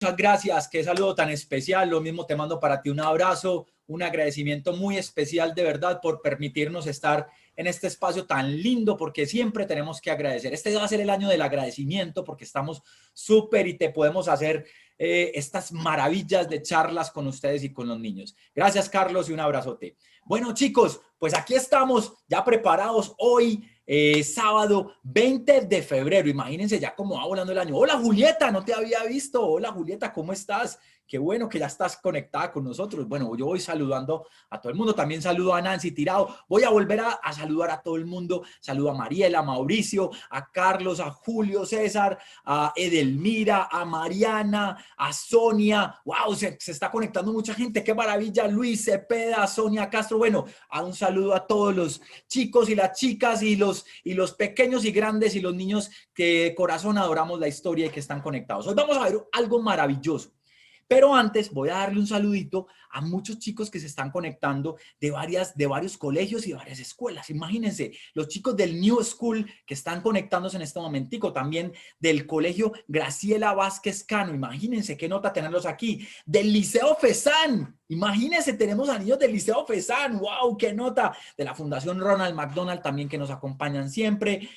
Muchas gracias, qué saludo tan especial. Lo mismo te mando para ti un abrazo, un agradecimiento muy especial de verdad por permitirnos estar en este espacio tan lindo, porque siempre tenemos que agradecer. Este va a ser el año del agradecimiento porque estamos súper y te podemos hacer estas maravillas de charlas con ustedes y con los niños. Gracias, Carlos, y un abrazote. Bueno, chicos, pues aquí estamos ya preparados hoy. Sábado 20 de febrero, imagínense ya cómo va volando el año. Hola Julieta, no te había visto. Hola Julieta, ¿cómo estás? Qué bueno que ya estás conectada con nosotros. Bueno, yo voy saludando a todo el mundo. También saludo a Nancy Tirado. Voy a volver a saludar a todo el mundo. Saludo a Mariela, a Mauricio, a Carlos, a Julio César, a Edelmira, a Mariana, a Sonia. ¡Wow! Se está conectando mucha gente. ¡Qué maravilla! Luis Cepeda, Sonia Castro. Bueno, a un saludo a todos los chicos y las chicas y los pequeños y grandes y los niños que de corazón adoramos la historia y que están conectados. Hoy vamos a ver algo maravilloso. Pero antes voy a darle un saludito a muchos chicos que se están conectando de varios colegios y de varias escuelas. Imagínense, los chicos del New School que están conectándose en este momentico, también del colegio Graciela Vázquez Cano, imagínense qué nota tenerlos aquí, del Liceo FESAN, imagínense, tenemos a niños del Liceo FESAN, wow, qué nota, de la Fundación Ronald McDonald también que nos acompañan siempre,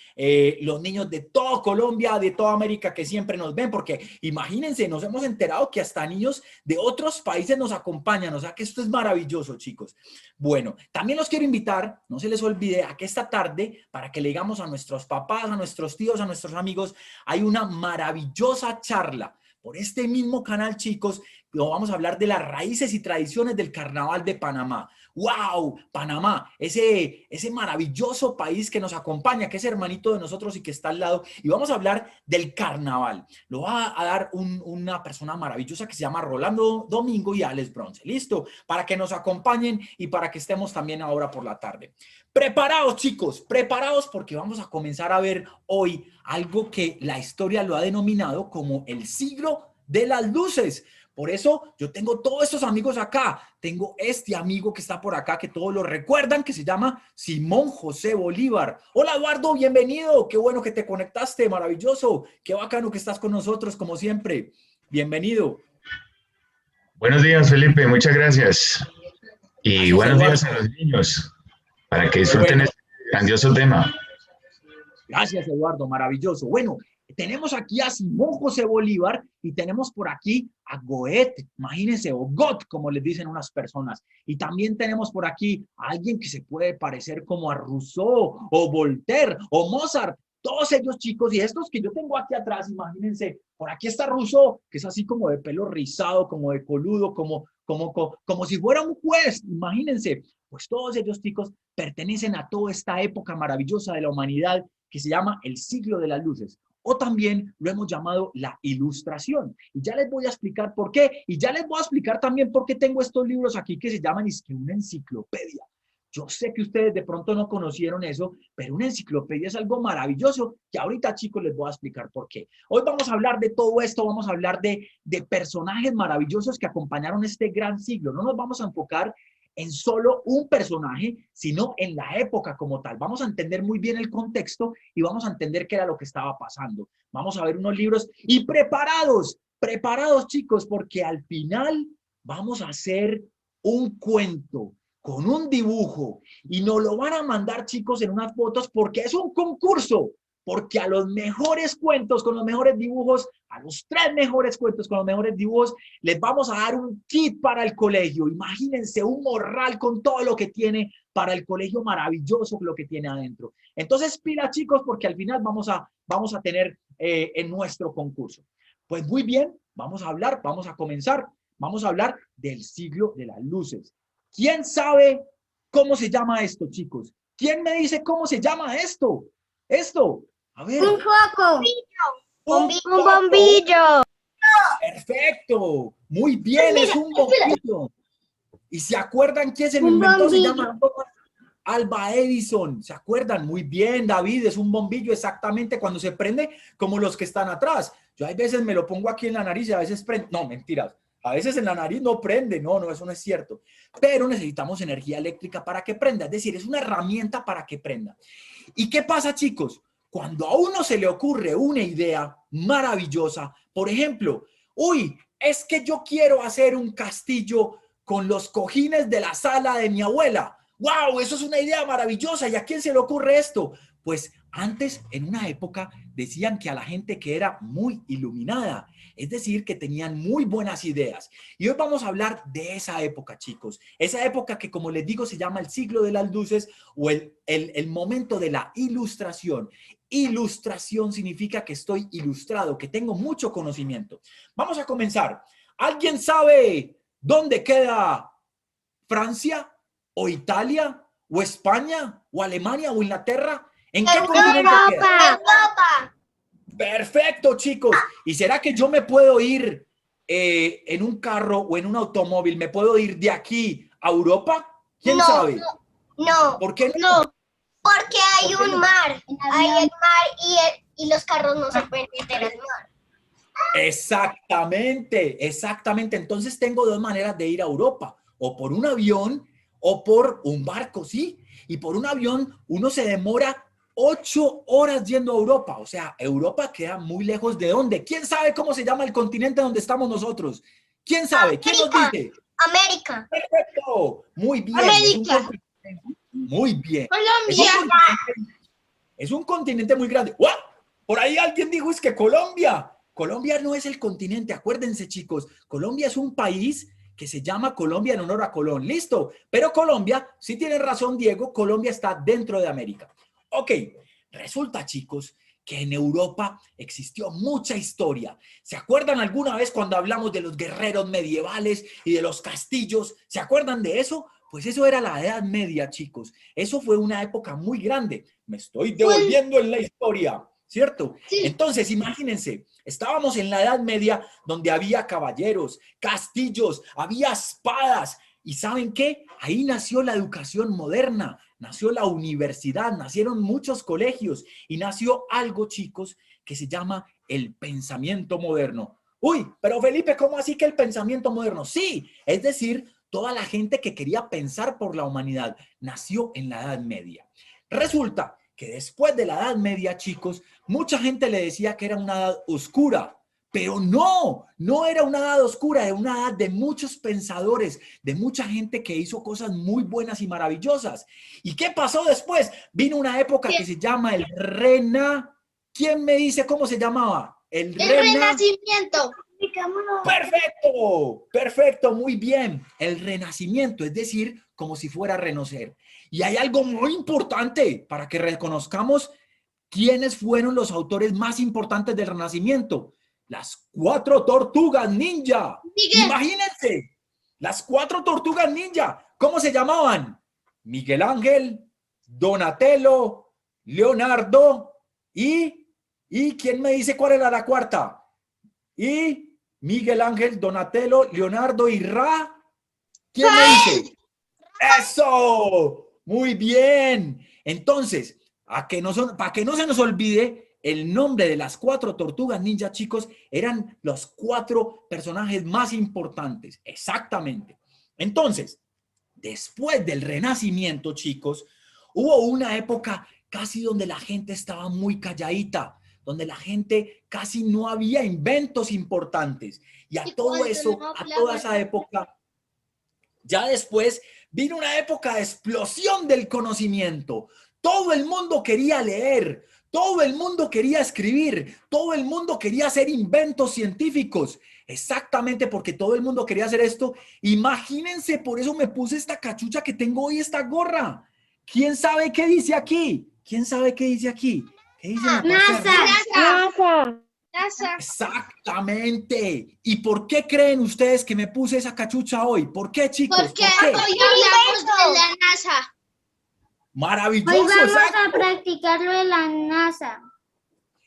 los niños de toda Colombia, de toda América que siempre nos ven, porque imagínense, nos hemos enterado que hasta niños de otros países nos acompañan, o sea que esto es maravilloso, chicos. Bueno, también los quiero invitar, no se les olvide, a que esta tarde, para que le digamos a nuestros papás, a nuestros tíos, a nuestros amigos, hay una maravillosa charla por este mismo canal, chicos. Vamos a hablar de las raíces y tradiciones del Carnaval de Panamá. ¡Wow! Panamá, ese maravilloso país que nos acompaña, que es hermanito de nosotros y que está al lado. Y vamos a hablar del Carnaval. Lo va a dar una persona maravillosa que se llama Rolando Domingo y Alex Bronce. ¿Listo? Para que nos acompañen y para que estemos también ahora por la tarde. Preparados, chicos, preparados porque vamos a comenzar a ver hoy algo que la historia lo ha denominado como el siglo de las luces. Por eso yo tengo todos estos amigos acá. Tengo este amigo que está por acá, que todos lo recuerdan, que se llama Simón José Bolívar. Hola Eduardo, bienvenido. Qué bueno que te conectaste, maravilloso. Qué bacano que estás con nosotros, como siempre. Bienvenido. Buenos días, Felipe, muchas gracias. Y Gracias, buenos Eduardo. días a los niños, para que Qué disfruten bueno. este grandioso tema. Gracias, Eduardo, maravilloso. Bueno, tenemos aquí a Simón José Bolívar y tenemos por aquí a Goethe, imagínense, o Gott, como les dicen unas personas. Y también tenemos por aquí a alguien que se puede parecer como a Rousseau, o Voltaire, o Mozart. Todos ellos chicos, y estos que yo tengo aquí atrás, imagínense, por aquí está Rousseau, que es así como de pelo rizado, como de coludo, como si fuera un juez, imagínense. Pues todos ellos chicos pertenecen a toda esta época maravillosa de la humanidad que se llama el siglo de las luces, o también lo hemos llamado la ilustración. Y ya les voy a explicar por qué, y ya les voy a explicar también por qué tengo estos libros aquí que se llaman es que una enciclopedia. Yo sé que ustedes de pronto no conocieron eso, pero una enciclopedia es algo maravilloso que ahorita, chicos, les voy a explicar por qué. Hoy vamos a hablar de todo esto, vamos a hablar de personajes maravillosos que acompañaron este gran siglo. No nos vamos a enfocar en solo un personaje, sino en la época como tal. Vamos a entender muy bien el contexto y vamos a entender qué era lo que estaba pasando. Vamos a ver unos libros y preparados chicos, porque al final vamos a hacer un cuento con un dibujo y nos lo van a mandar chicos en unas fotos porque es un concurso. Porque a los mejores cuentos con los mejores dibujos, a los 3 mejores cuentos con los mejores dibujos, les vamos a dar un kit para el colegio. Imagínense un morral con todo lo que tiene para el colegio maravilloso, lo que tiene adentro. Entonces, pila chicos, porque al final vamos a tener en nuestro concurso. Pues muy bien, vamos a comenzar, vamos a hablar del siglo de las luces. ¿Quién sabe cómo se llama esto, chicos? ¿Quién me dice cómo se llama esto? A ver. Un foco. Un bombillo. Perfecto. Muy bien, es un bombillo. ¿Y se acuerdan quién se lo inventó? Se llama Alba Edison. ¿Se acuerdan? Muy bien, David, es un bombillo exactamente cuando se prende como los que están atrás. Yo a veces me lo pongo aquí en la nariz y a veces prende. No, mentiras. A veces en la nariz no prende. No, eso no es cierto. Pero necesitamos energía eléctrica para que prenda. Es decir, es una herramienta para que prenda. ¿Y qué pasa, chicos? Cuando a uno se le ocurre una idea maravillosa, por ejemplo, es que yo quiero hacer un castillo con los cojines de la sala de mi abuela. ¡Wow! Eso es una idea maravillosa. ¿Y a quién se le ocurre esto? Pues antes, en una época, decían que a la gente que era muy iluminada, es decir, que tenían muy buenas ideas. Y hoy vamos a hablar de esa época, chicos. Esa época que, como les digo, se llama el siglo de las luces o el momento de la ilustración. Ilustración significa que estoy ilustrado, que tengo mucho conocimiento. Vamos a comenzar. ¿Alguien sabe dónde queda Francia o Italia o España o Alemania o Inglaterra? ¿En qué continente queda? Europa. Perfecto, chicos. ¿Y será que yo me puedo ir en un carro o en un automóvil? ¿Me puedo ir de aquí a Europa? ¿Quién sabe? No, ¿Por qué no? porque hay un mar. Hay el mar y los carros no se pueden meter al mar. Exactamente, exactamente. Entonces tengo dos maneras de ir a Europa, o por un avión o por un barco, ¿sí? Y por un avión uno se demora 8 horas yendo a Europa. O sea, Europa queda muy lejos de ¿dónde? ¿Quién sabe cómo se llama el continente donde estamos nosotros? ¿Quién sabe? ¿Quién nos dice? América. Perfecto. Muy bien. América. Muy bien. Colombia. Es un continente muy grande. ¡Wow! Por ahí alguien dijo es que Colombia. Colombia no es el continente, acuérdense, chicos. Colombia es un país que se llama Colombia en honor a Colón. Listo. Pero Colombia, sí tiene razón, Diego, Colombia está dentro de América. Ok. Resulta, chicos, que en Europa existió mucha historia. ¿Se acuerdan alguna vez cuando hablamos de los guerreros medievales y de los castillos? ¿Se acuerdan de eso? Pues eso era la Edad Media, chicos. Eso fue una época muy grande. Me estoy devolviendo en la historia, ¿cierto? Sí. Entonces, imagínense, estábamos en la Edad Media donde había caballeros, castillos, había espadas. ¿Y saben qué? Ahí nació la educación moderna, nació la universidad, nacieron muchos colegios y nació algo, chicos, que se llama el pensamiento moderno. Uy, pero Felipe, ¿cómo así que el pensamiento moderno? Sí, es decir, toda la gente que quería pensar por la humanidad nació en la Edad Media. Resulta que después de la Edad Media, chicos, mucha gente le decía que era una edad oscura, pero no, no era una edad oscura, era una edad de muchos pensadores, de mucha gente que hizo cosas muy buenas y maravillosas. ¿Y qué pasó después? Vino una época que se llama el ¿Quién me dice cómo se llamaba? El Renacimiento. Perfecto, perfecto, muy bien. El Renacimiento, es decir, como si fuera a renacer. Y hay algo muy importante para que reconozcamos quiénes fueron los autores más importantes del Renacimiento. Las 4 tortugas ninja. Miguel. Imagínense, las 4 tortugas ninja. ¿Cómo se llamaban? Miguel Ángel, Donatello, Leonardo y ¿quién me dice cuál era la cuarta? Y Miguel Ángel, Donatello, Leonardo y Ra. ¿Quién me dice? ¡Eso! Muy bien. Entonces, para que no se nos olvide, el nombre de las 4 tortugas ninja, chicos, eran los 4 personajes más importantes. Exactamente. Entonces, después del Renacimiento, chicos, hubo una época casi donde la gente estaba muy calladita, donde la gente casi no había inventos importantes. Y a todo eso, a toda esa época, ya después vino una época de explosión del conocimiento. Todo el mundo quería leer, todo el mundo quería escribir, todo el mundo quería hacer inventos científicos. Exactamente, porque todo el mundo quería hacer esto. Imagínense, por eso me puse esta cachucha que tengo hoy, esta gorra. ¿Quién sabe qué dice aquí? ¿Quién sabe qué dice aquí? ¿Qué dice la NASA. Exactamente. ¿Y por qué creen ustedes que me puse esa cachucha hoy? ¿Por qué, chicos? Porque ¿Por qué? hoy hablamos de la NASA. Maravilloso. Hoy vamos exacto. a practicar lo de la NASA.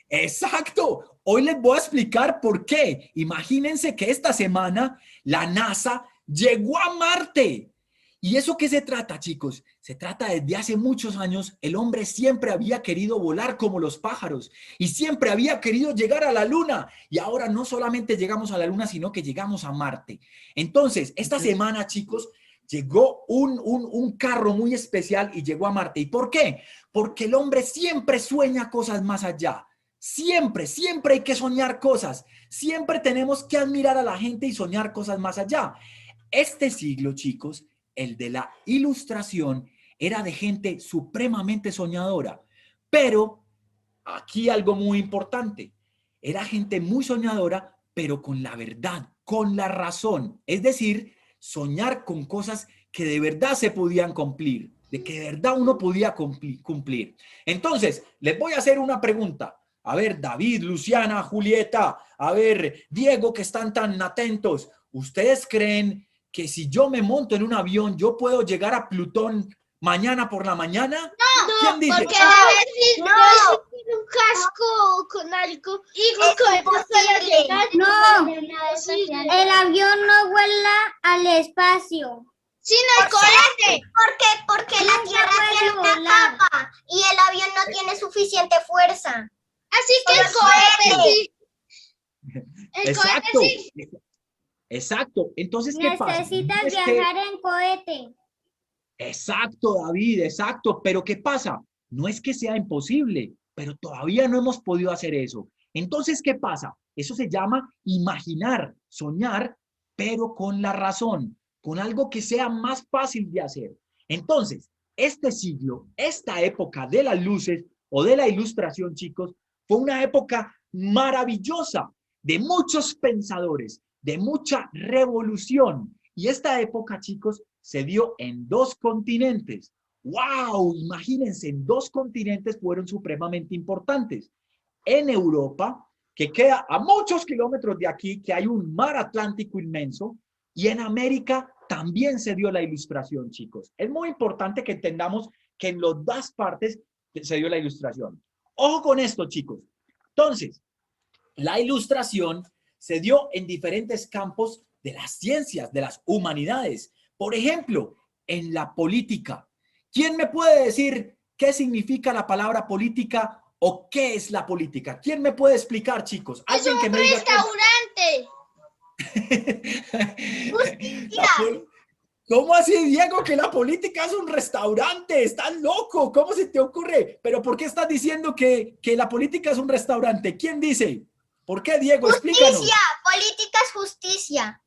Exacto. Hoy les voy a explicar por qué. Imagínense que esta semana la NASA llegó a Marte. ¿Y eso qué se trata, chicos? Se trata desde hace muchos años, el hombre siempre había querido volar como los pájaros y siempre había querido llegar a la Luna. Y ahora no solamente llegamos a la Luna, sino que llegamos a Marte. Entonces, esta semana, chicos, llegó un carro muy especial y llegó a Marte. ¿Y por qué? Porque el hombre siempre sueña cosas más allá. Siempre, siempre hay que soñar cosas. Siempre tenemos que admirar a la gente y soñar cosas más allá. Este siglo, chicos, el de la Ilustración, era de gente supremamente soñadora. Pero aquí algo muy importante. Era gente muy soñadora, pero con la verdad, con la razón. Es decir, soñar con cosas que de verdad se podían cumplir, de que de verdad uno podía cumplir. Entonces, les voy a hacer una pregunta. A ver, David, Luciana, Julieta, a ver, Diego, que están tan atentos. ¿Ustedes creen que si yo me monto en un avión, yo puedo llegar a Plutón mañana por la mañana? No, ¿Quién dice? porque debes ir con un casco o con algo y con imposible. No, el avión no vuela al espacio. Sí, no hay cohete. Porque la Nunca Tierra puede tiene una volar. capa y el avión no tiene suficiente fuerza. Así que el Exacto. cohete sí. El Exacto. cohete sí. Exacto. Entonces, ¿qué pasa? Necesitas No es que- viajar en cohete. Exacto, David, exacto. Pero ¿qué pasa? No es que sea imposible, pero todavía no hemos podido hacer eso. Entonces, ¿qué pasa? Eso se llama imaginar, soñar, pero con la razón, con algo que sea más fácil de hacer. Entonces, este siglo, esta época de las luces o de la Ilustración, chicos, fue una época maravillosa de muchos pensadores, de mucha revolución. Y esta época, chicos, se dio en 2 continentes. ¡Wow! Imagínense, en 2 continentes fueron supremamente importantes. En Europa, que queda a muchos kilómetros de aquí, que hay un mar Atlántico inmenso, y en América también se dio la Ilustración, chicos. Es muy importante que entendamos que en las 2 partes se dio la Ilustración. Ojo con esto, chicos. Entonces, la Ilustración se dio en diferentes campos de las ciencias, de las humanidades. Por ejemplo, en la política. ¿Quién me puede decir qué significa la palabra política o qué es la política? ¿Quién me puede explicar, chicos? Es ¿Alguien un que me diga restaurante. Justicia. ¿Cómo así, Diego, que la política es un restaurante? ¡Estás loco! ¿Cómo se te ocurre? ¿Pero por qué estás diciendo que la política es un restaurante? ¿Quién dice? ¿Por qué, Diego? Explícanos. Justicia. Política es justicia.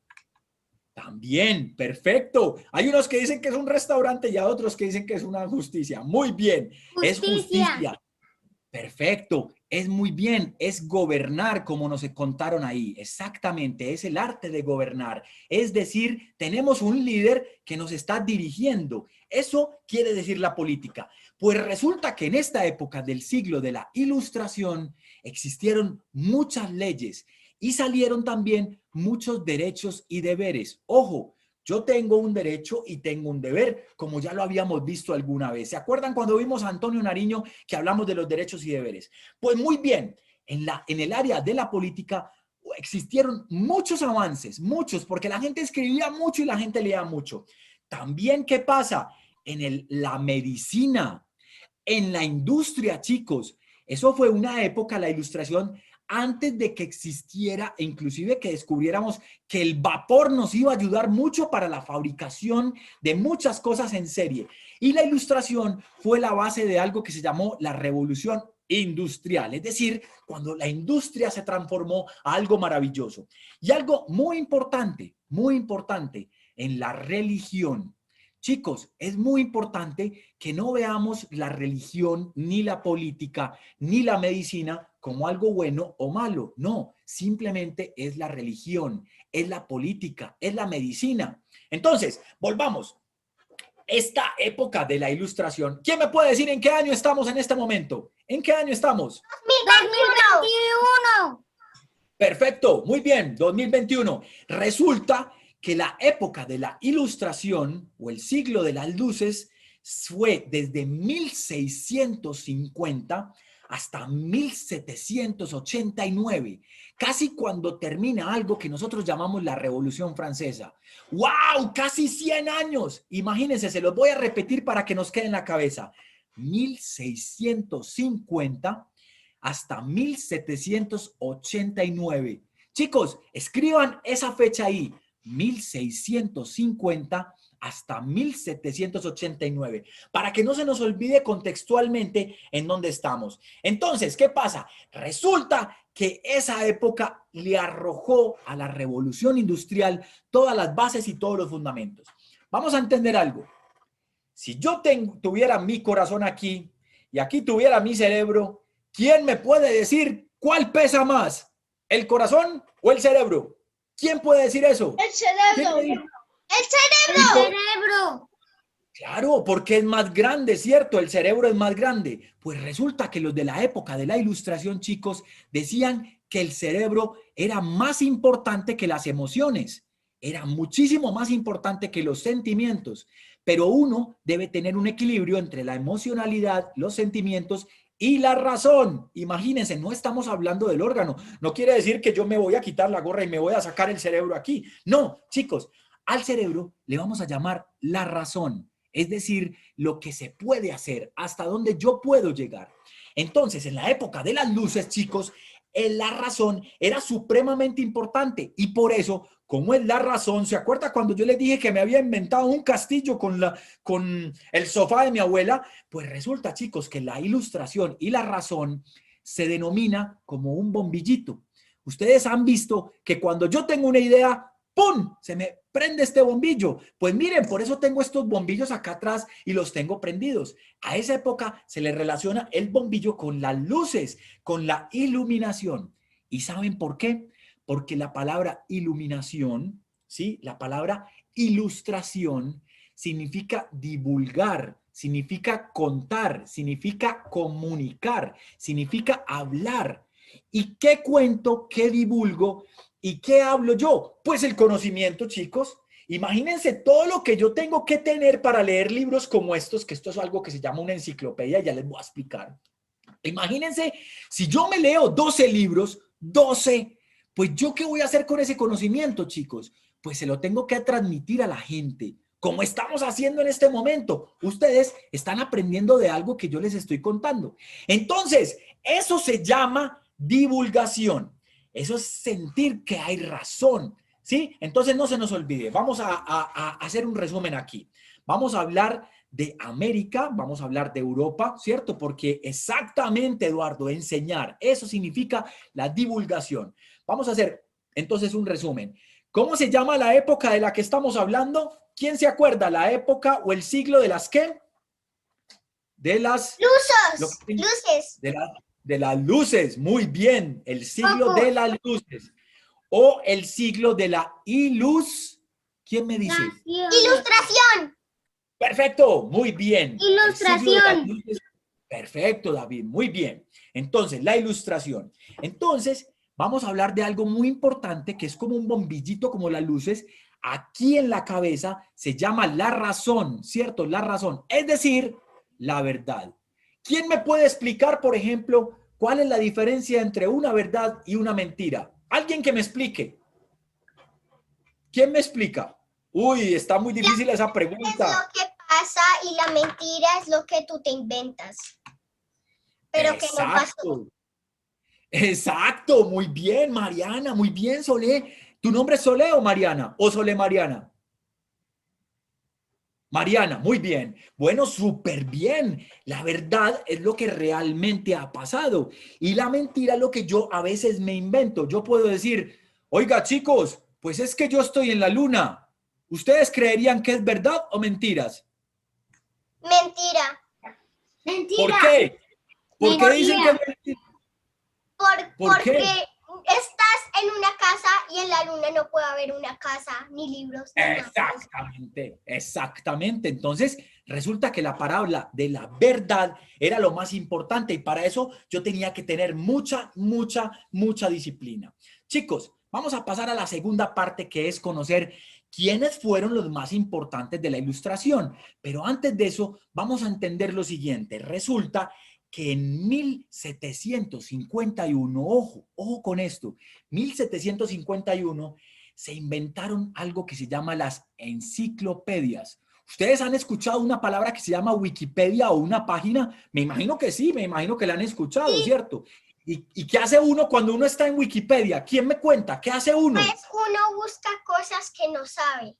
También, perfecto. Hay unos que dicen que es un restaurante y hay otros que dicen que es una justicia. Muy bien, es justicia. Perfecto, es muy bien, es gobernar como nos contaron ahí. Exactamente, es el arte de gobernar. Es decir, tenemos un líder que nos está dirigiendo. Eso quiere decir la política. Pues resulta que en esta época del siglo de la Ilustración existieron muchas leyes y salieron también muchos derechos y deberes. Ojo, yo tengo un derecho y tengo un deber, como ya lo habíamos visto alguna vez. ¿Se acuerdan cuando vimos a Antonio Nariño que hablamos de los derechos y deberes? Pues muy bien, en el área de la política existieron muchos avances, muchos, porque la gente escribía mucho y la gente leía mucho. También, ¿qué pasa? La medicina, en la industria, chicos. Eso fue una época, la Ilustración, antes de que existiera e inclusive que descubriéramos que el vapor nos iba a ayudar mucho para la fabricación de muchas cosas en serie. Y la Ilustración fue la base de algo que se llamó la Revolución Industrial, es decir, cuando la industria se transformó a algo maravilloso. Y algo muy importante en la religión. Chicos, es muy importante que no veamos la religión, ni la política, ni la medicina como algo bueno o malo. No, simplemente es la religión, es la política, es la medicina. Entonces, volvamos. Esta época de la Ilustración, ¿quién me puede decir en qué año estamos en este momento? ¿En qué año estamos? 2021. Perfecto, muy bien, 2021. Resulta que la época de la Ilustración o el siglo de las luces fue desde 1650 hasta 1789, casi cuando termina algo que nosotros llamamos la Revolución Francesa. ¡Wow! Casi 100 años. Imagínense, se los voy a repetir para que nos quede en la cabeza. 1650 hasta 1789. Chicos, escriban esa fecha ahí, 1650 hasta 1789, para que no se nos olvide contextualmente en dónde estamos. Entonces, ¿qué pasa? Resulta que esa época le arrojó a la revolución industrial todas las bases y todos los fundamentos. Vamos a entender algo. Si yo tuviera mi corazón aquí y aquí tuviera mi cerebro, ¿quién me puede decir cuál pesa más? ¿El corazón o el cerebro? ¿Quién puede decir eso? El cerebro. ¿Quién me dice? El El cerebro. cerebro. Claro, porque es más grande, ¿cierto? El cerebro es más grande. Pues resulta que los de la época de la Ilustración, chicos, decían que el cerebro era más importante que las emociones. Era muchísimo más importante que los sentimientos. Pero uno debe tener un equilibrio entre la emocionalidad, los sentimientos y la razón. Imagínense, no estamos hablando del órgano. No quiere decir que yo me voy a quitar la gorra y me voy a sacar el cerebro aquí. No, chicos, al cerebro le vamos a llamar la razón. Es decir, lo que se puede hacer, hasta dónde yo puedo llegar. Entonces, en la época de las luces, chicos, la razón era supremamente importante y por eso, como es la razón, ¿se acuerda cuando yo les dije que me había inventado un castillo con el sofá de mi abuela? Pues resulta, chicos, que la ilustración y la razón se denomina como un bombillito. Ustedes han visto que cuando yo tengo una idea, ¡pum!, se me prende este bombillo. Pues miren, por eso tengo estos bombillos acá atrás y los tengo prendidos. A esa época se le relaciona el bombillo con las luces, con la iluminación. ¿Y saben por qué? Porque la palabra iluminación, ¿sí? La palabra ilustración significa divulgar, significa contar, significa comunicar, significa hablar. ¿Y qué cuento, qué divulgo? ¿Y qué hablo yo? Pues el conocimiento, chicos. Imagínense todo lo que yo tengo que tener para leer libros como estos, que esto es algo que se llama una enciclopedia, ya les voy a explicar. Imagínense, si yo me leo 12 libros, 12, pues yo ¿qué voy a hacer con ese conocimiento, chicos? Pues se lo tengo que transmitir a la gente, como estamos haciendo en este momento. Ustedes están aprendiendo de algo que yo les estoy contando. Entonces, eso se llama divulgación. Eso es sentir que hay razón, ¿sí? Entonces no se nos olvide. Vamos a hacer un resumen aquí. Vamos a hablar de América, vamos a hablar de Europa, ¿cierto? Porque exactamente, Eduardo, enseñar, eso significa la divulgación. Vamos a hacer entonces un resumen. ¿Cómo se llama la época de la que estamos hablando? ¿Quién se acuerda? ¿La época o el siglo de las qué? De las... Luces. De las luces, muy bien, el siglo de las luces o el siglo de la ¿quién me dice? Ilustración. Perfecto, muy bien. Ilustración. Perfecto, David, muy bien. Entonces, la ilustración. Entonces, vamos a hablar de algo muy importante que es como un bombillito, como las luces. Aquí en la cabeza se llama la razón, ¿cierto? La razón, es decir, la verdad. ¿Quién me puede explicar, por ejemplo, cuál es la diferencia entre una verdad y una mentira? Alguien que me explique. ¿Quién me explica? Uy, está muy difícil esa pregunta. Es lo que pasa y la mentira es lo que tú te inventas. Pero que no pasó. Exacto, muy bien, Mariana, muy bien, Solé. ¿Tu nombre es Solé o Mariana? ¿O Solé Mariana? Mariana, muy bien. Bueno, súper bien. La verdad es lo que realmente ha pasado. Y la mentira es lo que yo a veces me invento. Yo puedo decir, oiga, chicos, pues es que yo estoy en la luna. ¿Ustedes creerían que es verdad o mentiras? Mentira. ¿Por qué? ¿Por qué dicen que es mentira? Porque estás en una casa y en la luna no puede haber una casa, ni libros. Ni Exactamente, exactamente. Entonces, resulta que la parábola de la verdad era lo más importante y para eso yo tenía que tener mucha disciplina. Chicos, vamos a pasar a la segunda parte, que es conocer quiénes fueron los más importantes de la Ilustración. Pero antes de eso, vamos a entender lo siguiente. Resulta que en 1751, ojo con esto, 1751 se inventaron algo que se llama las enciclopedias. ¿Ustedes han escuchado una palabra que se llama Wikipedia o una página? Me imagino que sí, me imagino que la han escuchado, sí. ¿Cierto? ¿Y qué hace uno cuando uno está en Wikipedia? ¿Quién me cuenta? ¿Qué hace uno? Pues uno busca cosas que no sabe.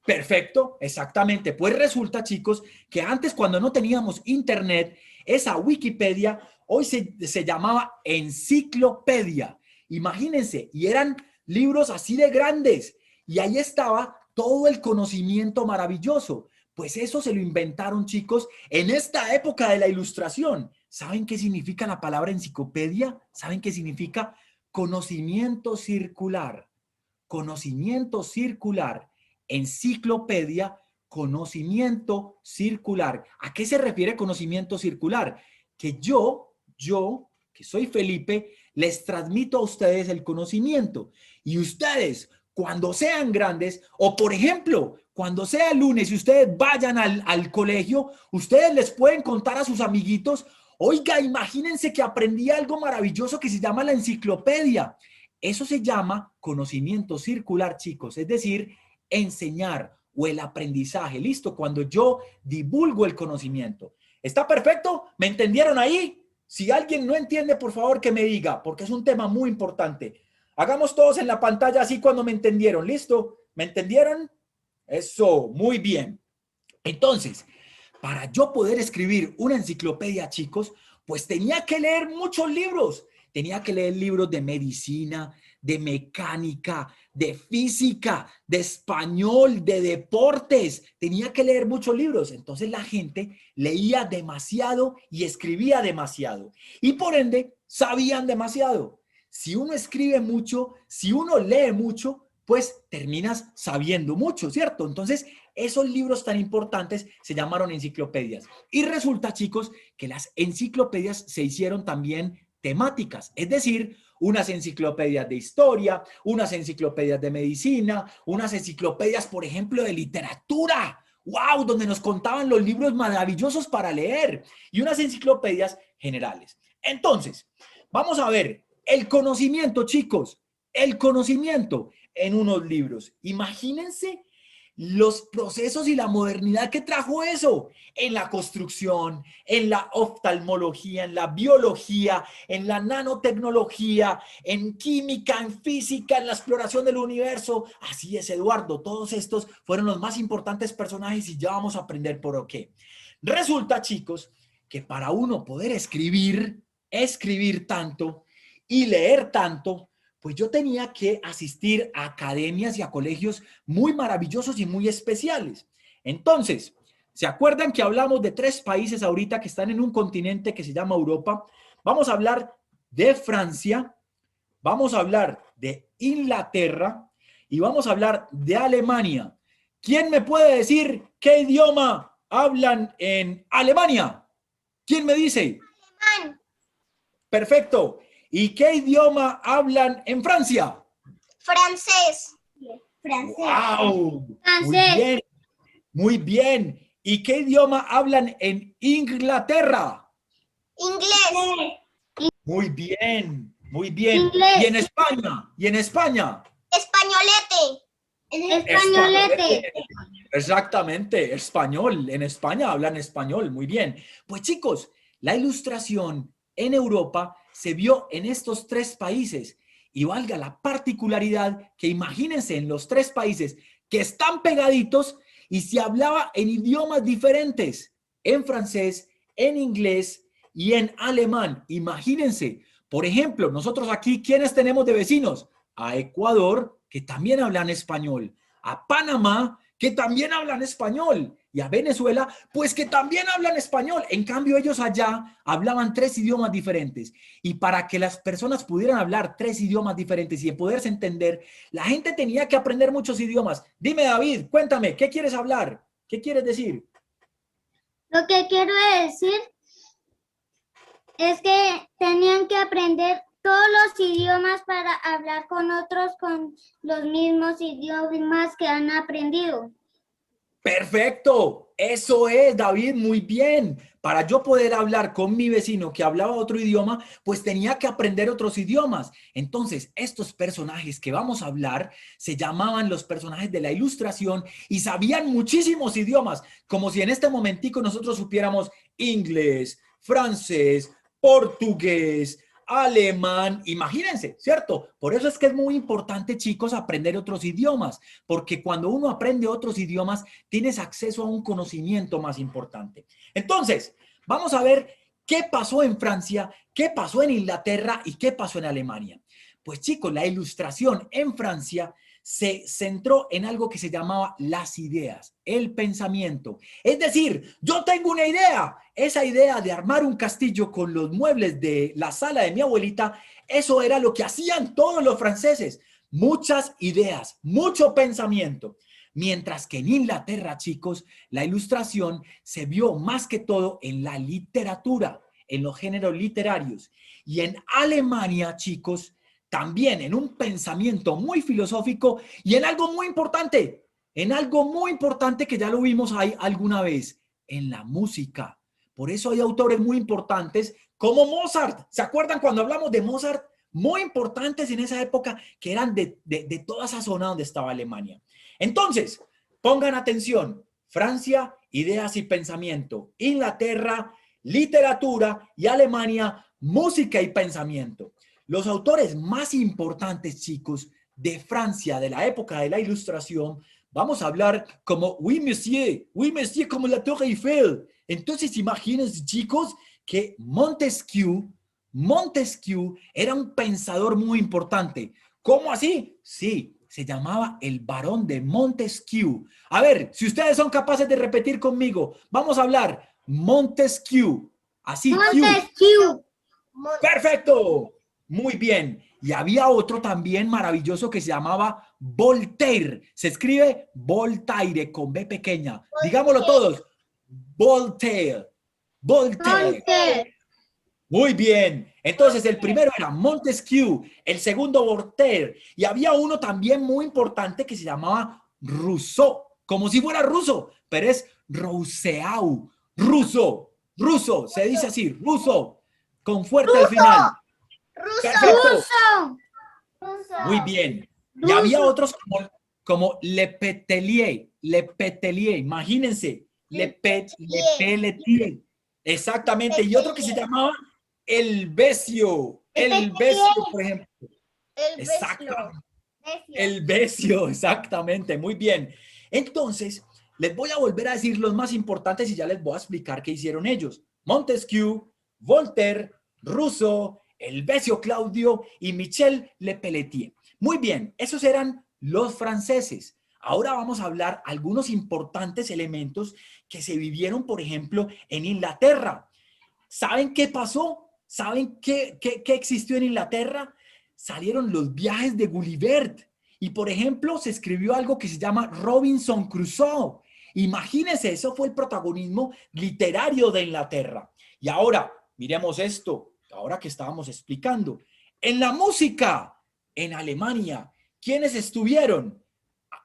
Perfecto, exactamente. Pues resulta, chicos, que antes cuando no teníamos internet, esa Wikipedia hoy se llamaba enciclopedia. Imagínense, y eran libros así de grandes. Y ahí estaba todo el conocimiento maravilloso. Pues eso se lo inventaron, chicos, en esta época de la Ilustración. ¿Saben qué significa la palabra enciclopedia? ¿Saben qué significa? Conocimiento circular. Conocimiento circular. Enciclopedia, conocimiento circular. ¿A qué se refiere conocimiento circular? Que yo, que soy Felipe, les transmito a ustedes el conocimiento. Y ustedes, cuando sean grandes, o por ejemplo, cuando sea lunes y ustedes vayan al colegio, ustedes les pueden contar a sus amiguitos, oiga, imagínense que aprendí algo maravilloso que se llama la enciclopedia. Eso se llama conocimiento circular, chicos, es decir, enseñar o el aprendizaje. ¿Listo? Cuando yo divulgo el conocimiento. ¿Está perfecto? ¿Me entendieron ahí? Si alguien no entiende, por favor que me diga, porque es un tema muy importante. Hagamos todos en la pantalla así cuando me entendieron. ¿Listo? ¿Me entendieron? Eso, muy bien. Entonces, para yo poder escribir una enciclopedia, chicos, pues tenía que leer muchos libros. Tenía que leer libros de medicina, de mecánica, de física, de español, de deportes. Tenía que leer muchos libros. Entonces la gente leía demasiado y escribía demasiado. Y por ende, sabían demasiado. Si uno escribe mucho, si uno lee mucho, pues terminas sabiendo mucho, ¿cierto? Entonces, esos libros tan importantes se llamaron enciclopedias. Y resulta, chicos, que las enciclopedias se hicieron también temáticas, es decir, unas enciclopedias de historia, unas enciclopedias de medicina, unas enciclopedias, por ejemplo, de literatura, ¡wow!, donde nos contaban los libros maravillosos para leer, y unas enciclopedias generales. Entonces, vamos a ver el conocimiento, chicos, el conocimiento en unos libros. Imagínense los procesos y la modernidad que trajo eso en la construcción, en la oftalmología, en la biología, en la nanotecnología, en química, en física, en la exploración del universo. Así es, Eduardo, todos estos fueron los más importantes personajes y ya vamos a aprender por qué. Resulta, chicos, que para uno poder escribir tanto y leer tanto, pues yo tenía que asistir a academias y a colegios muy maravillosos y muy especiales. Entonces, ¿se acuerdan que hablamos de 3 países ahorita que están en un continente que se llama Europa? Vamos a hablar de Francia, vamos a hablar de Inglaterra y vamos a hablar de Alemania. ¿Quién me puede decir qué idioma hablan en Alemania? ¿Quién me dice? Alemán. Perfecto. ¿Y qué idioma hablan en Francia? Francés. Francés. ¡Wow! Francés. Muy bien, muy bien. ¿Y qué idioma hablan en Inglaterra? Inglés. Muy bien, muy bien. Inglés. ¿Y en España? ¿Y en España? Españolete. Españolete. Exactamente, español. En España hablan español, muy bien. Pues chicos, la Ilustración en Europa se vio en estos 3 países y valga la particularidad que imagínense en los 3 países que están pegaditos y se hablaba en idiomas diferentes, en francés, en inglés y en alemán. Imagínense, por ejemplo, nosotros aquí, ¿quiénes tenemos de vecinos? A Ecuador, que también hablan español, a Panamá, que también hablan español, y a Venezuela, pues que también hablan español. En cambio, ellos allá hablaban 3 idiomas diferentes. Y para que las personas pudieran hablar 3 idiomas diferentes y poderse entender, la gente tenía que aprender muchos idiomas. Dime, David, cuéntame, ¿qué quieres hablar? ¿Qué quieres decir? Lo que quiero decir es que tenían que aprender todos los idiomas para hablar con otros con los mismos idiomas que han aprendido. Perfecto, eso es, David, muy bien. Para yo poder hablar con mi vecino que hablaba otro idioma, pues tenía que aprender otros idiomas. Entonces, estos personajes que vamos a hablar se llamaban los personajes de la Ilustración y sabían muchísimos idiomas, como si en este momentico nosotros supiéramos inglés, francés, portugués, alemán, imagínense, ¿cierto? Por eso es que es muy importante, chicos, aprender otros idiomas, porque cuando uno aprende otros idiomas, tienes acceso a un conocimiento más importante. Entonces, vamos a ver qué pasó en Francia, qué pasó en Inglaterra y qué pasó en Alemania. Pues chicos, la ilustración en Francia se centró en algo que se llamaba las ideas, el pensamiento. Es decir, yo tengo una idea, esa idea de armar un castillo con los muebles de la sala de mi abuelita, eso era lo que hacían todos los franceses. Muchas ideas, mucho pensamiento. Mientras que en Inglaterra, chicos, la ilustración se vio más que todo en la literatura, en los géneros literarios. Y en Alemania, chicos, también en un pensamiento muy filosófico y en algo muy importante que ya lo vimos ahí alguna vez, en la música. Por eso hay autores muy importantes como Mozart. ¿Se acuerdan cuando hablamos de Mozart? Muy importantes en esa época que eran de toda esa zona donde estaba Alemania. Entonces, pongan atención. Francia, ideas y pensamiento. Inglaterra, literatura y Alemania, música y pensamiento. Los autores más importantes, chicos, de Francia, de la época de la Ilustración, vamos a hablar como oui, monsieur, como la Torre Eiffel. Entonces, imagínense, chicos, que Montesquieu era un pensador muy importante. ¿Cómo así? Sí, se llamaba el Barón de Montesquieu. A ver, si ustedes son capaces de repetir conmigo, vamos a hablar Montesquieu. Así, Montesquieu. ¡Perfecto! Muy bien. Y había otro también maravilloso que se llamaba Voltaire. Se escribe Voltaire con B pequeña. Digámoslo todos. Voltaire. Voltaire. Muy bien. Entonces el primero era Montesquieu, el segundo Voltaire. Y había uno también muy importante que se llamaba Rousseau. Como si fuera ruso, pero es Rousseau. Ruso. Se dice así, Rousseau. Con fuerte al final. Perfecto. Muy bien. Y había otros como Le Petelier. Imagínense. Le Pelletier. Exactamente. Y otro que se llamaba Helvecio. Por ejemplo. Exactamente. Muy bien. Entonces, les voy a volver a decir los más importantes y ya les voy a explicar qué hicieron ellos. Montesquieu, Voltaire, Rousseau, Helvecio Claudio y Michel Le Pelletier. Muy bien, esos eran los franceses. Ahora vamos a hablar algunos importantes elementos que se vivieron, por ejemplo, en Inglaterra. ¿Saben qué pasó? ¿Saben qué existió en Inglaterra? Salieron los viajes de Gulliver. Y, por ejemplo, se escribió algo que se llama Robinson Crusoe. Imagínense, eso fue el protagonismo literario de Inglaterra. Y ahora, miremos esto. Ahora que estábamos explicando, en la música, en Alemania, ¿quiénes estuvieron?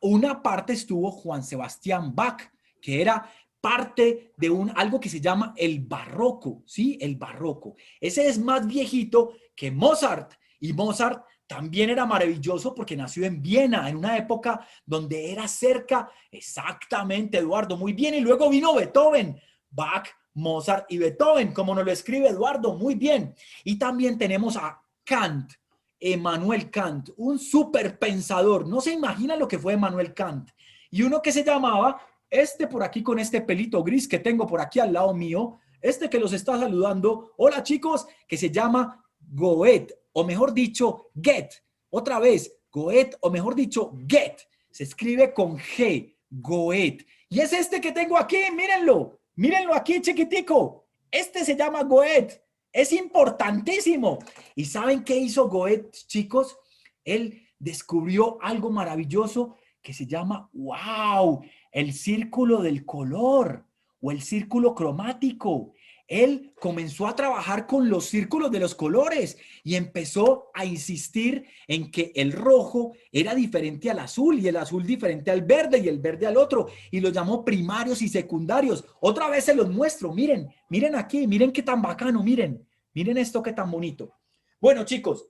Una parte estuvo Juan Sebastián Bach, que era parte de algo que se llama el barroco, ¿sí? El barroco. Ese es más viejito que Mozart, y Mozart también era maravilloso porque nació en Viena, en una época donde era cerca, exactamente, Eduardo, muy bien, y luego vino Beethoven, Bach, Mozart y Beethoven, como nos lo escribe Eduardo, muy bien. Y también tenemos a Kant, Emmanuel Kant, un súper pensador. No se imagina lo que fue Emmanuel Kant. Y uno que se llamaba, por aquí con este pelito gris que tengo por aquí al lado mío, que los está saludando, hola chicos, que se llama Goethe, o mejor dicho, Goethe. Otra vez, Goethe, o mejor dicho, Goethe. Se escribe con G, Goethe. Y es que tengo aquí, mírenlo. Mírenlo aquí, chiquitico. Se llama Goethe. Es importantísimo. ¿Y saben qué hizo Goethe, chicos? Él descubrió algo maravilloso que se llama, wow, el círculo del color o el círculo cromático. Él comenzó a trabajar con los círculos de los colores y empezó a insistir en que el rojo era diferente al azul y el azul diferente al verde y el verde al otro, y los llamó primarios y secundarios. Otra vez se los muestro, miren, miren aquí, miren qué tan bacano, miren esto qué tan bonito. Bueno, chicos,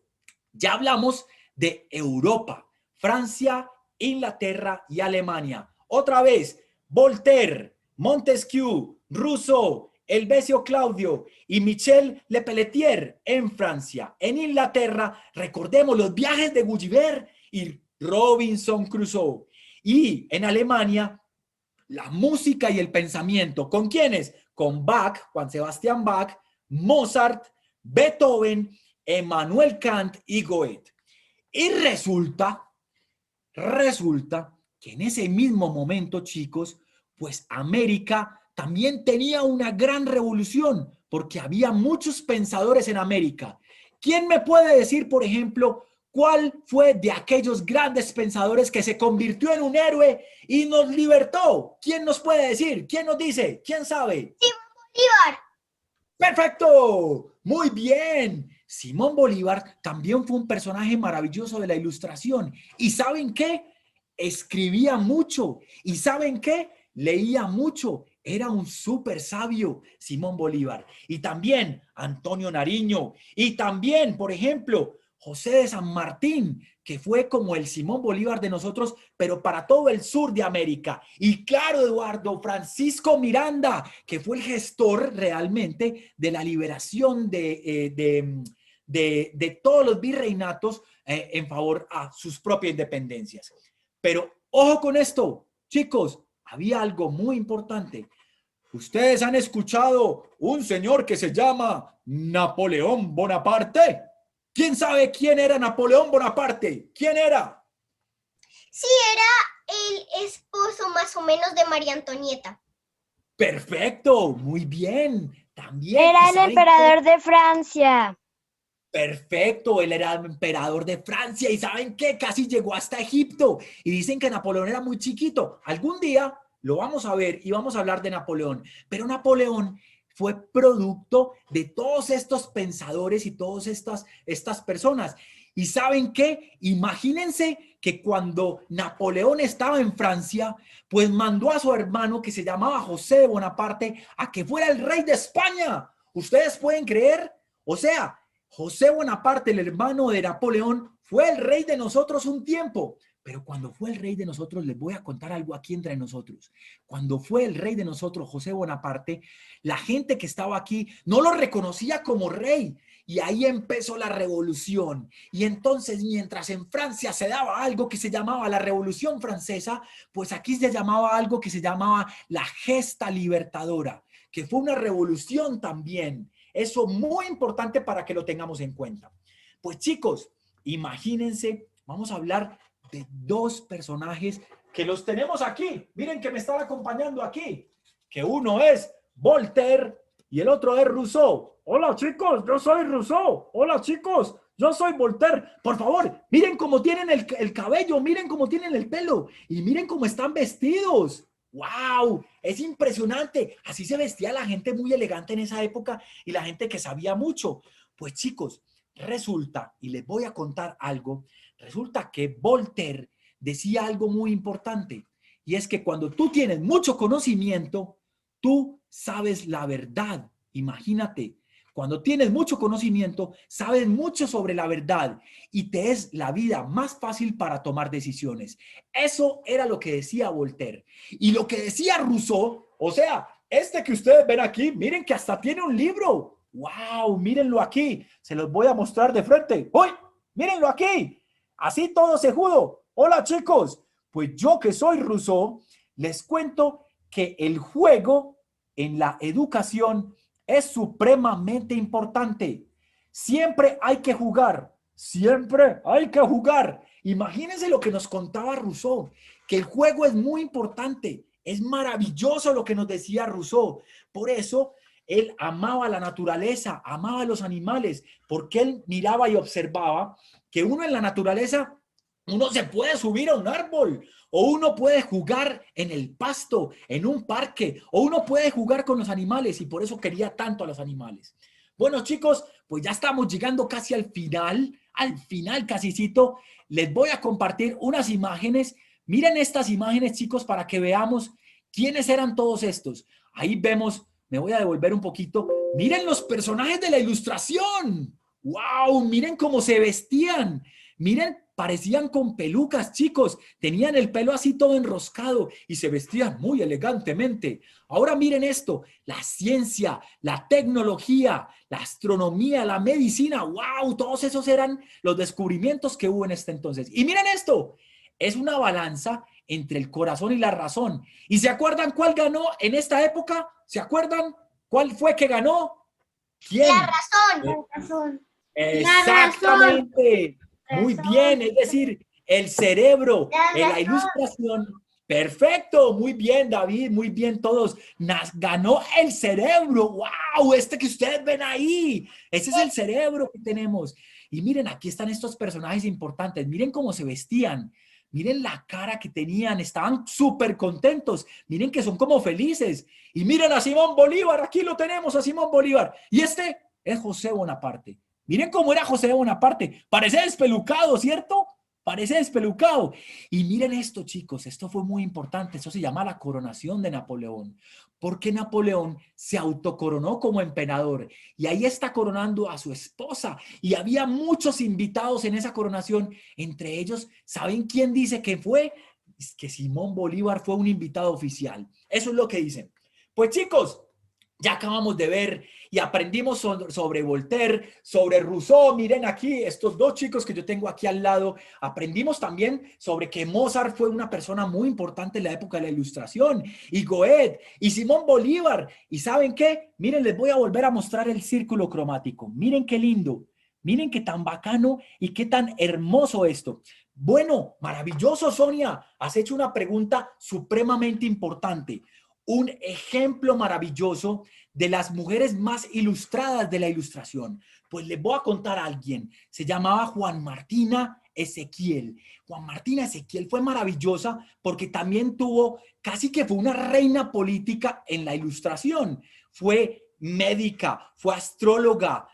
ya hablamos de Europa, Francia, Inglaterra y Alemania. Otra vez, Voltaire, Montesquieu, Rousseau, Helvecio Claudio y Michel Le Pelletier en Francia. En Inglaterra, recordemos los viajes de Gulliver y Robinson Crusoe. Y en Alemania, la música y el pensamiento. ¿Con quiénes? Con Bach, Juan Sebastián Bach, Mozart, Beethoven, Emmanuel Kant y Goethe. Y resulta que en ese mismo momento, chicos, pues América también tenía una gran revolución porque había muchos pensadores en América. ¿Quién me puede decir, por ejemplo, cuál fue de aquellos grandes pensadores que se convirtió en un héroe y nos libertó? ¿Quién nos puede decir? ¿Quién nos dice? ¿Quién sabe? Simón Bolívar. ¡Perfecto! Muy bien. Simón Bolívar también fue un personaje maravilloso de la Ilustración. ¿Y saben qué? Escribía mucho. ¿Y saben qué? Leía mucho. Era un súper sabio, Simón Bolívar. Y también Antonio Nariño. Y también, por ejemplo, José de San Martín, que fue como el Simón Bolívar de nosotros, pero para todo el sur de América. Y claro, Eduardo, Francisco Miranda, que fue el gestor realmente de la liberación de todos los virreinatos en favor a sus propias independencias. Pero ojo con esto, chicos, había algo muy importante. Ustedes han escuchado un señor que se llama Napoleón Bonaparte. ¿Quién sabe quién era Napoleón Bonaparte? ¿Quién era? Sí, era el esposo más o menos de María Antonieta. Perfecto, muy bien. También Era el emperador de Francia. Perfecto, él era el emperador de Francia y ¿saben qué? Casi llegó hasta Egipto y dicen que Napoleón era muy chiquito. Algún día lo vamos a ver y vamos a hablar de Napoleón, pero Napoleón fue producto de todos estos pensadores y todas estas personas. ¿Y saben qué? Imagínense que cuando Napoleón estaba en Francia, pues mandó a su hermano que se llamaba José de Bonaparte a que fuera el rey de España. ¿Ustedes pueden creer? O sea, José Bonaparte, el hermano de Napoleón, fue el rey de nosotros un tiempo. Pero cuando fue el rey de nosotros, les voy a contar algo aquí entre nosotros. Cuando fue el rey de nosotros, José Bonaparte, la gente que estaba aquí no lo reconocía como rey. Y ahí empezó la revolución. Y entonces, mientras en Francia se daba algo que se llamaba la Revolución Francesa, pues aquí se llamaba algo que se llamaba la Gesta Libertadora, que fue una revolución también. Eso muy importante para que lo tengamos en cuenta. Pues chicos, imagínense, vamos a hablar de dos personajes que los tenemos aquí. Miren que me están acompañando aquí. Que uno es Voltaire y el otro es Rousseau. Hola chicos, yo soy Rousseau. Hola chicos, yo soy Voltaire. Por favor, miren cómo tienen el cabello, miren cómo tienen el pelo y miren cómo están vestidos. ¡Wow! Es impresionante. Así se vestía la gente muy elegante en esa época y la gente que sabía mucho. Pues chicos, resulta, y les voy a contar algo, resulta que Voltaire decía algo muy importante y es que cuando tú tienes mucho conocimiento, tú sabes la verdad. Imagínate, cuando tienes mucho conocimiento, sabes mucho sobre la verdad y te es la vida más fácil para tomar decisiones. Eso era lo que decía Voltaire. Y lo que decía Rousseau, o sea, este que ustedes ven aquí, miren que hasta tiene un libro. ¡Wow! Mírenlo aquí. Se los voy a mostrar de frente. ¡Uy! Mírenlo aquí. Así todo cejudo. Hola chicos. Pues yo que soy Rousseau, les cuento que el juego en la educación es supremamente importante. Siempre hay que jugar. Siempre hay que jugar. Imagínense lo que nos contaba Rousseau, que el juego es muy importante. Es maravilloso lo que nos decía Rousseau. Por eso él amaba la naturaleza, amaba a los animales, porque él miraba y observaba que uno en la naturaleza, uno se puede subir a un árbol, o uno puede jugar en el pasto, en un parque, o uno puede jugar con los animales, y por eso quería tanto a los animales. Bueno, chicos, pues ya estamos llegando casi al final casicito. Les voy a compartir unas imágenes. Miren estas imágenes, chicos, para que veamos quiénes eran todos estos. Ahí vemos, me voy a devolver un poquito. Miren los personajes de la Ilustración. ¡Wow! Miren cómo se vestían. Miren parecían con pelucas, chicos, tenían el pelo así todo enroscado y se vestían muy elegantemente. Ahora miren esto, la ciencia, la tecnología, la astronomía, la medicina, wow, todos esos eran los descubrimientos que hubo en este entonces. Y miren esto, es una balanza entre el corazón y la razón. ¿Y se acuerdan cuál ganó en esta época? ¿Se acuerdan cuál fue que ganó? ¿Quién? La razón. Exactamente. Muy Razón. bien, es decir, el cerebro, en la ilustración. Perfecto, muy bien, David, muy bien todos. Ganó el cerebro. ¡Wow! Este que ustedes ven ahí. Ese es el cerebro que tenemos. Y miren, aquí están estos personajes importantes. Miren cómo se vestían. Miren la cara que tenían. Estaban súper contentos. Miren que son como felices. Y miren a Simón Bolívar. Aquí lo tenemos, a Simón Bolívar. Y este es José Bonaparte. Miren cómo era José Bonaparte. Parece despelucado, ¿cierto? Parece despelucado. Y miren esto, chicos. Esto fue muy importante. Eso se llama la coronación de Napoleón. Porque Napoleón se autocoronó como emperador. Y ahí está coronando a su esposa. Y había muchos invitados en esa coronación. Entre ellos, ¿saben quién dice que fue? Es que Simón Bolívar fue un invitado oficial. Eso es lo que dicen. Pues chicos, ya acabamos de ver y aprendimos sobre Voltaire, sobre Rousseau. Miren aquí, estos dos chicos que yo tengo aquí al lado. Aprendimos también sobre que Mozart fue una persona muy importante en la época de la Ilustración. Y Goethe, y Simón Bolívar. ¿Y saben qué? Miren, les voy a volver a mostrar el círculo cromático. Miren qué lindo. Miren qué tan bacano y qué tan hermoso esto. Bueno, maravilloso, Sonia. Has hecho una pregunta supremamente importante. Un ejemplo maravilloso de las mujeres más ilustradas de la Ilustración. Pues les voy a contar a alguien. Se llamaba Juan Martina Ezequiel. Juan Martina Ezequiel fue maravillosa porque también tuvo, casi que fue una reina política en la Ilustración. Fue médica, fue astróloga,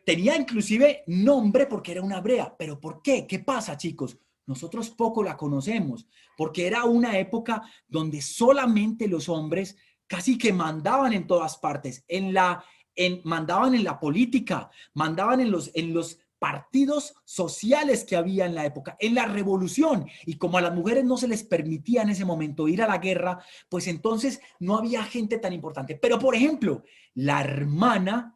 tenía inclusive nombre porque era una hebrea. ¿Pero por qué? ¿Qué pasa, chicos? Nosotros poco la conocemos, porque era una época donde solamente los hombres casi que mandaban en todas partes, mandaban en la política, mandaban en los partidos sociales que había en la época, en la revolución. Y como a las mujeres no se les permitía en ese momento ir a la guerra, pues entonces no había gente tan importante. Pero, por ejemplo, la hermana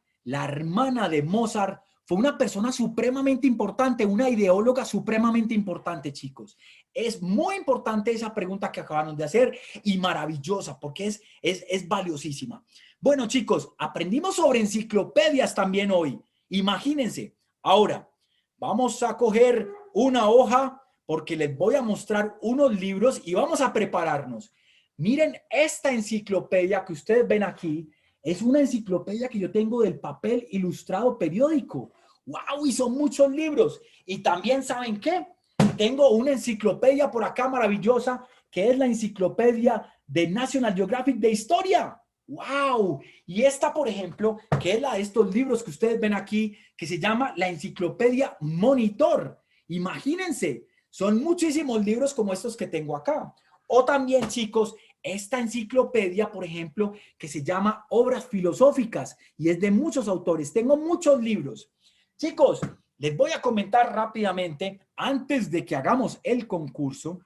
de Mozart fue una persona supremamente importante, una ideóloga supremamente importante, chicos. Es muy importante esa pregunta que acabaron de hacer y maravillosa porque es valiosísima. Bueno, chicos, aprendimos sobre enciclopedias también hoy. Imagínense. Ahora, vamos a coger una hoja porque les voy a mostrar unos libros y vamos a prepararnos. Miren, esta enciclopedia que ustedes ven aquí es una enciclopedia que yo tengo del papel ilustrado periódico. ¡Wow! Y son muchos libros. Y también, ¿saben qué? Tengo una enciclopedia por acá maravillosa que es la enciclopedia de National Geographic de historia. ¡Wow! Y esta, por ejemplo, que es la de estos libros que ustedes ven aquí, que se llama la enciclopedia Monitor. Imagínense, son muchísimos libros como estos que tengo acá. O también, chicos, esta enciclopedia, por ejemplo, que se llama Obras Filosóficas y es de muchos autores. Tengo muchos libros. Chicos, les voy a comentar rápidamente, antes de que hagamos el concurso,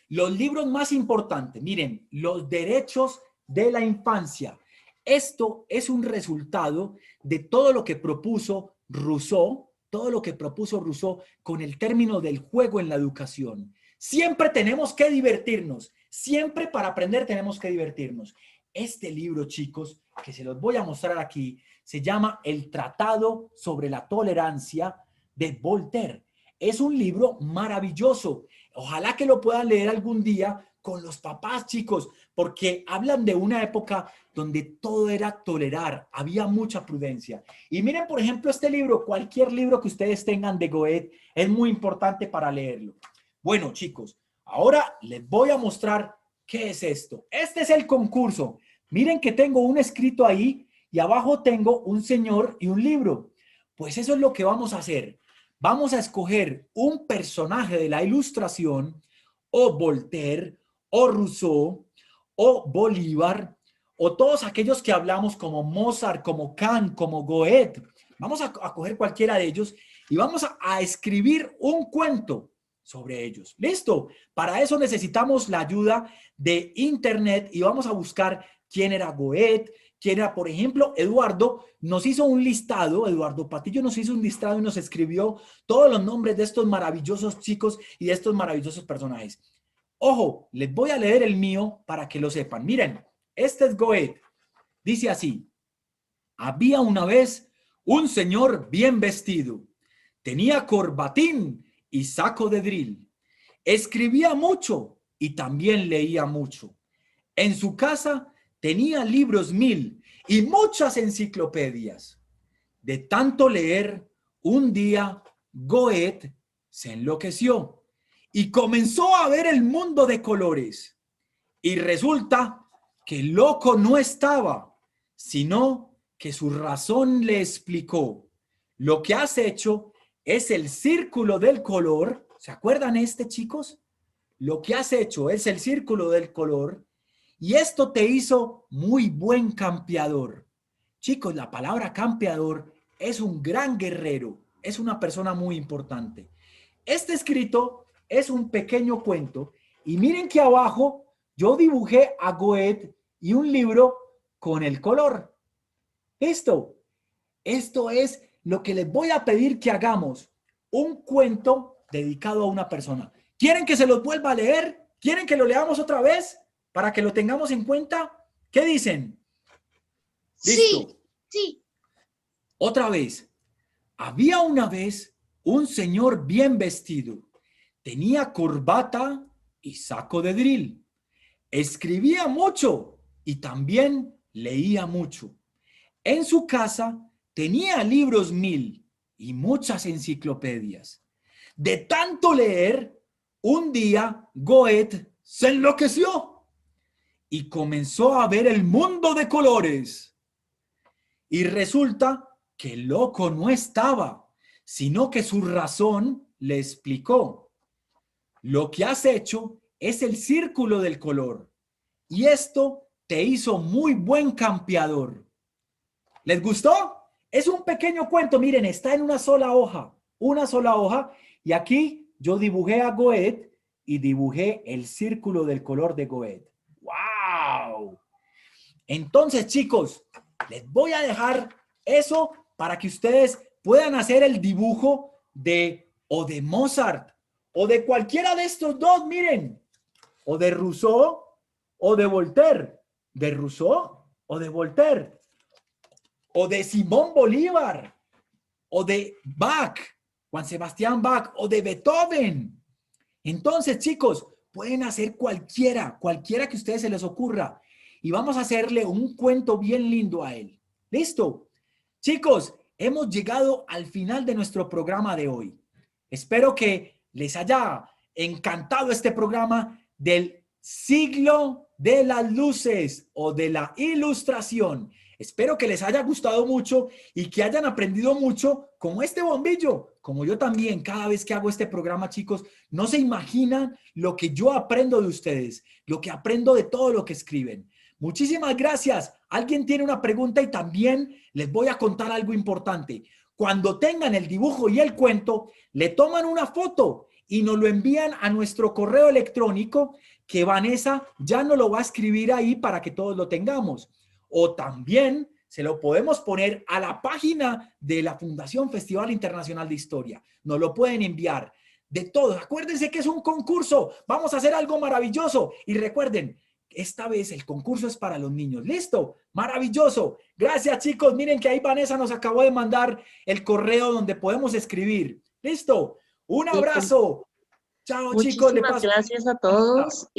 los libros más importantes. Miren, los derechos de la infancia. Esto es un resultado de todo lo que propuso Rousseau, con el término del juego en la educación. Siempre tenemos que divertirnos. Siempre para aprender tenemos que divertirnos. Este libro, chicos, que se los voy a mostrar aquí, se llama El Tratado sobre la Tolerancia de Voltaire. Es un libro maravilloso. Ojalá que lo puedan leer algún día con los papás, chicos, porque hablan de una época donde todo era tolerar, había mucha prudencia. Y miren, por ejemplo, este libro, cualquier libro que ustedes tengan de Goethe, es muy importante para leerlo. Bueno, chicos, ahora les voy a mostrar qué es esto. Este es el concurso. Miren que tengo un escrito ahí y abajo tengo un señor y un libro. Pues eso es lo que vamos a hacer. Vamos a escoger un personaje de la Ilustración, o Voltaire, o Rousseau, o Bolívar, o todos aquellos que hablamos como Mozart, como Kant, como Goethe. Vamos a coger cualquiera de ellos y vamos a escribir un cuento sobre ellos. ¿Listo? Para eso necesitamos la ayuda de internet y vamos a buscar quién era Goethe, quién era, por ejemplo, Eduardo nos hizo un listado, Eduardo Patillo nos hizo un listado y nos escribió todos los nombres de estos maravillosos chicos y de estos maravillosos personajes. Ojo, les voy a leer el mío para que lo sepan. Miren, este es Goethe. Dice así: había una vez un señor bien vestido. Tenía corbatín y saco de drill. Escribía mucho y también leía mucho. En su casa tenía libros 1000 y muchas enciclopedias. De tanto leer, un día Goethe se enloqueció y comenzó a ver el mundo de colores. Y resulta que loco no estaba, sino que su razón le explicó: lo que has hecho es el círculo del color. ¿Se acuerdan chicos? Lo que has hecho es el círculo del color y esto te hizo muy buen campeador. Chicos, la palabra campeador es un gran guerrero, es una persona muy importante. Este escrito es un pequeño cuento y miren que abajo yo dibujé a Goethe y un libro con el color. Esto es lo que les voy a pedir que hagamos, un cuento dedicado a una persona. ¿Quieren que se los vuelva a leer? ¿Quieren que lo leamos otra vez para que lo tengamos en cuenta? ¿Qué dicen? ¿Listo? Sí, sí. Otra vez. Había una vez un señor bien vestido. Tenía corbata y saco de drill. Escribía mucho y también leía mucho. En su casa tenía libros 1000 y muchas enciclopedias. De tanto leer, un día Goethe se enloqueció y comenzó a ver el mundo de colores. Y resulta que loco no estaba, sino que su razón le explicó: lo que has hecho es el círculo del color y esto te hizo muy buen campeador. ¿Les gustó? Es un pequeño cuento, miren, está en una sola hoja, y aquí yo dibujé a Goethe y dibujé el círculo del color de Goethe. ¡Wow! Entonces, chicos, les voy a dejar eso para que ustedes puedan hacer el dibujo de Mozart o de cualquiera de estos dos, miren, o de Rousseau o de Voltaire, de Rousseau o de Voltaire, o de Simón Bolívar, o de Bach, Juan Sebastián Bach, o de Beethoven. Entonces, chicos, pueden hacer cualquiera que a ustedes se les ocurra y vamos a hacerle un cuento bien lindo a él. ¿Listo? Chicos, hemos llegado al final de nuestro programa de hoy. Espero que les haya encantado este programa del siglo de las luces o de la ilustración. Espero que les haya gustado mucho y que hayan aprendido mucho como este bombillo, como yo también cada vez que hago este programa, chicos. No se imaginan lo que yo aprendo de ustedes, lo que aprendo de todo lo que escriben. Muchísimas gracias. Alguien tiene una pregunta y también les voy a contar algo importante. Cuando tengan el dibujo y el cuento, le toman una foto y nos lo envían a nuestro correo electrónico que Vanessa ya nos lo va a escribir ahí para que todos lo tengamos. O también se lo podemos poner a la página de la Fundación Festival Internacional de Historia. Nos lo pueden enviar de todos. Acuérdense que es un concurso. Vamos a hacer algo maravilloso. Y recuerden, esta vez el concurso es para los niños. ¿Listo? Maravilloso. Gracias, chicos. Miren que ahí Vanessa nos acabó de mandar el correo donde podemos escribir. ¿Listo? Un abrazo. Chao, chicos. Muchísimas gracias a todos.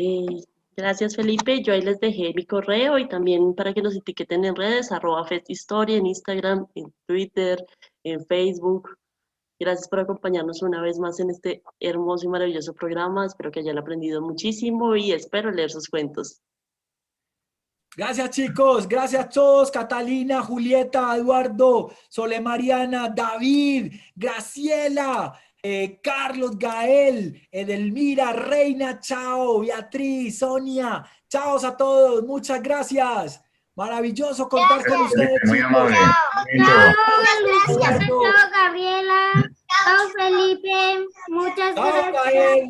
Gracias, Felipe. Yo ahí les dejé mi correo y también para que nos etiqueten en redes, @festhistoria, en Instagram, en Twitter, en Facebook. Gracias por acompañarnos una vez más en este hermoso y maravilloso programa. Espero que hayan aprendido muchísimo y espero leer sus cuentos. Gracias, chicos. Gracias a todos. Catalina, Julieta, Eduardo, Sole Mariana, David, Graciela, Carlos, Gael, Edelmira, Reina, chao, Beatriz, Sonia, chao a todos, muchas gracias. Maravilloso contar con ustedes. Muy amable. Chao, Gabriela. Chao, Chao, Felipe. Muchas Chao, gracias. Gael.